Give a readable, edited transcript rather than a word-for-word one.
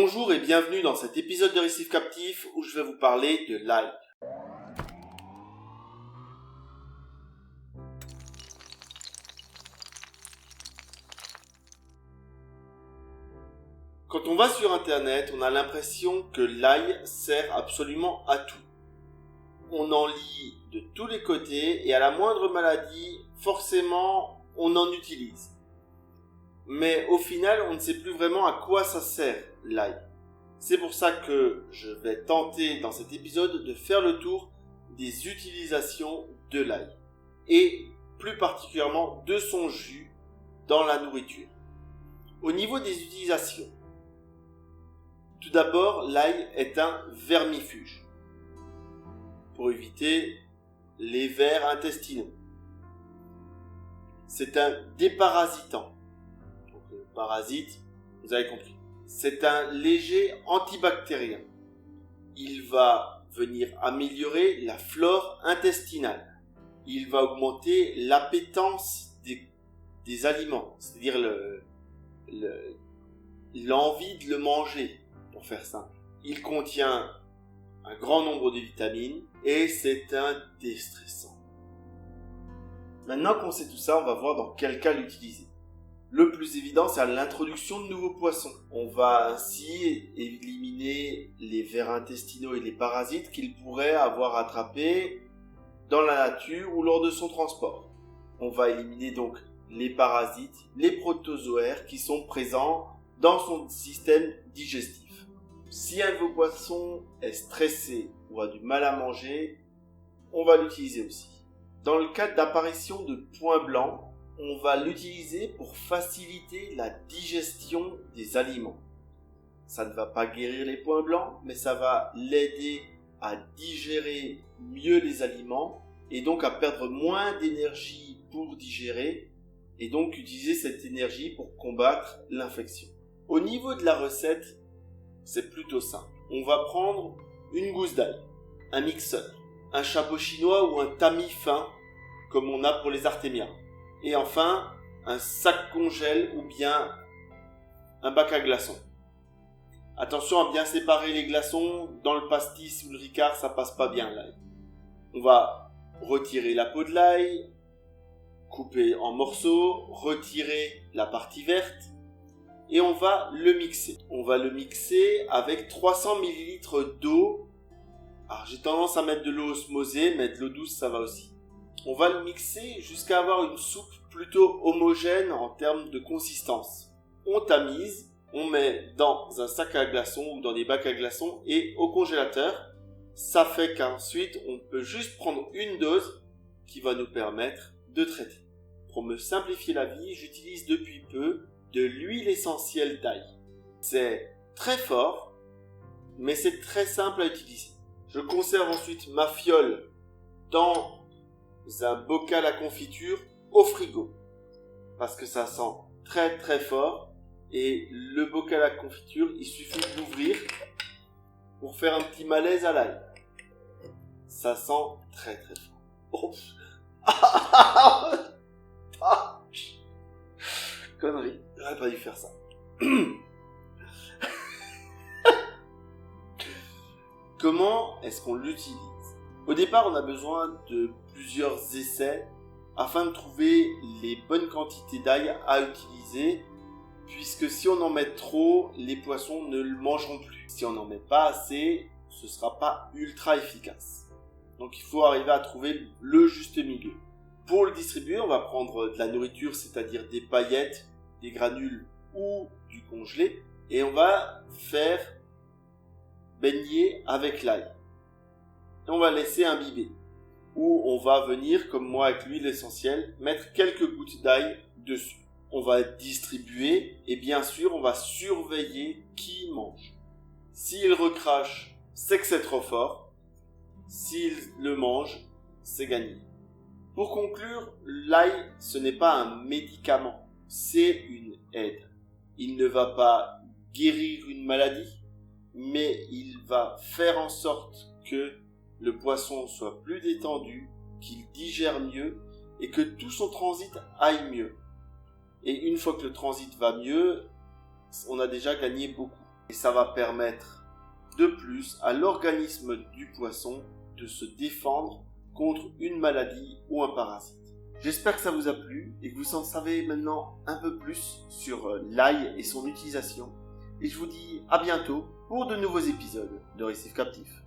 Bonjour et bienvenue dans cet épisode de Récif Captif où je vais vous parler de l'ail. Quand on va sur internet, on a l'impression que l'ail sert absolument à tout. On en lit de tous les côtés et à la moindre maladie, forcément, on en utilise. Mais au final, on ne sait plus vraiment à quoi ça sert, l'ail. C'est pour ça que je vais tenter dans cet épisode de faire le tour des utilisations de l'ail. Et plus particulièrement de son jus dans la nourriture. Au niveau des utilisations, tout d'abord, l'ail est un vermifuge pour éviter les vers intestinaux. C'est un déparasitant. Donc, parasite, vous avez compris. C'est un léger antibactérien. Il va venir améliorer la flore intestinale. Il va augmenter l'appétence des aliments, c'est-à-dire l'envie de le manger, pour faire simple. Il contient un grand nombre de vitamines et c'est un déstressant. Maintenant qu'on sait tout ça, on va voir dans quel cas l'utiliser. Le plus évident, c'est à l'introduction de nouveaux poissons. On va ainsi éliminer les vers intestinaux et les parasites qu'il pourrait avoir attrapés dans la nature ou lors de son transport. On va éliminer donc les parasites, les protozoaires qui sont présents dans son système digestif. Si un de vos poissons est stressé ou a du mal à manger, on va l'utiliser aussi. Dans le cas d'apparition de points blancs, on va l'utiliser pour faciliter la digestion des aliments. Ça ne va pas guérir les points blancs, mais ça va l'aider à digérer mieux les aliments et donc à perdre moins d'énergie pour digérer et donc utiliser cette énergie pour combattre l'infection. Au niveau de la recette, c'est plutôt simple. On va prendre une gousse d'ail, un mixeur, un chapeau chinois ou un tamis fin comme on a pour les artémias. Et enfin, un sac congèle ou bien un bac à glaçons. Attention à bien séparer les glaçons. Dans le pastis ou le ricard, ça passe pas bien l'ail. On va retirer la peau de l'ail, couper en morceaux, retirer la partie verte et on va le mixer. On va le mixer avec 300 ml d'eau. Alors j'ai tendance à mettre de l'eau osmosée, mais de l'eau douce ça va aussi. On va le mixer jusqu'à avoir une soupe plutôt homogène en termes de consistance. On tamise, on met dans un sac à glaçons ou dans des bacs à glaçons et au congélateur. Ça fait qu'ensuite on peut juste prendre une dose qui va nous permettre de traiter. Pour me simplifier la vie, j'utilise depuis peu de l'huile essentielle d'ail. C'est très fort, mais c'est très simple à utiliser. Je conserve ensuite ma fiole dans un bocal à confiture au frigo parce que ça sent très très fort et le bocal à confiture il suffit de l'ouvrir pour faire un petit malaise à l'ail. Ça sent très très fort. Connerie, j'aurais pas dû faire ça. Comment est-ce qu'on l'utilise ? Au départ, on a besoin de plusieurs essais afin de trouver les bonnes quantités d'ail à utiliser, puisque si on en met trop, les poissons ne le mangeront plus. Si on n'en met pas assez, ce ne sera pas ultra efficace. Donc il faut arriver à trouver le juste milieu. Pour le distribuer, on va prendre de la nourriture, c'est-à-dire des paillettes, des granules ou du congelé, et on va faire baigner avec l'ail. Et on va laisser imbiber. Ou on va venir, comme moi avec l'huile essentielle, mettre quelques gouttes d'ail dessus. On va distribuer et bien sûr on va surveiller qui mange. S'il recrache, c'est que c'est trop fort. S'il le mange, c'est gagné. Pour conclure, l'ail, ce n'est pas un médicament, c'est une aide. Il ne va pas guérir une maladie, mais il va faire en sorte que le poisson soit plus détendu, qu'il digère mieux et que tout son transit aille mieux. Et une fois que le transit va mieux, on a déjà gagné beaucoup. Et ça va permettre de plus à l'organisme du poisson de se défendre contre une maladie ou un parasite. J'espère que ça vous a plu et que vous en savez maintenant un peu plus sur l'ail et son utilisation. Et je vous dis à bientôt pour de nouveaux épisodes de Récif Captif.